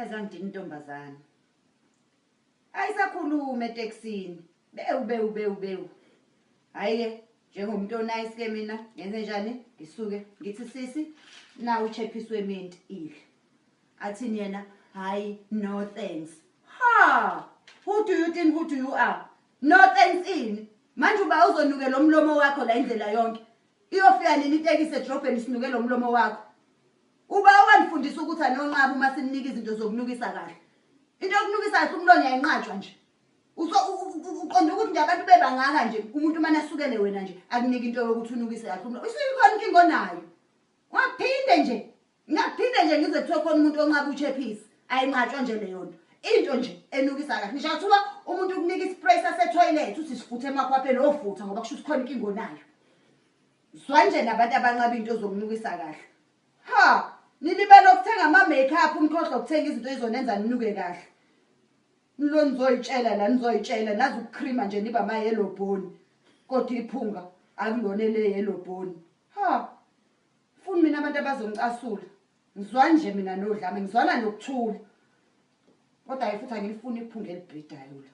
Yazi ngidini intombazana. Ayisakhulume eTexini. Bewu. Hayi njengomuntu onice ke mina ngenze njani? Ngisuke ngithi sisi na uchephiswe mint ile. Athini yena? Hayi no thanks. Ha! Who do you are? No thanks in. Manje uba uzonuke lo mlomo wakho la indlela yonke. Iyofika nini itekisi edrobheni sinuke lo mlomo wakho. Uba wanifundisa ukuthi anonqaba uma sininika izinto zokunukisa kahle. Into yokunukisa kahle umlonya ayinqatshwa nje. Uqonda ukuthi nje abantu bebangaka nje umuntu manje asukele wena nje akunika into yokuthi unukise kahle umlomo. Isikhona inkingo onayo. Ngaphinde nje ngize kuthiwa khona umuntu onqaba uchephisi. Ayinqatshwa nje leyo nto. Into nje enukisa kahle. Ngisho kuthiwa umuntu ukunika ispray sase toilet uthi sifuthe emakhwapheni ofutha ngoba kusho ukuthi khona inkingo onayo. Zwanje nabantu abanqaba into zokunukisa kahle. Ha! Nilibele ukuthenga ama makeup umkhohlwa ukuthenga izinto ezonenza ninuke kahle. Lo nizoyitshela nazi ukucreama nje niba ama yellow bone. Kodwa iphunga akulona le yellow bone. Ha! Funi mina abantu abazongicasula. Ngizwa nje mina nodlame ngizwana nokuthula. Kodwa ayifuthi angilifuni iphunga elibhidayo la.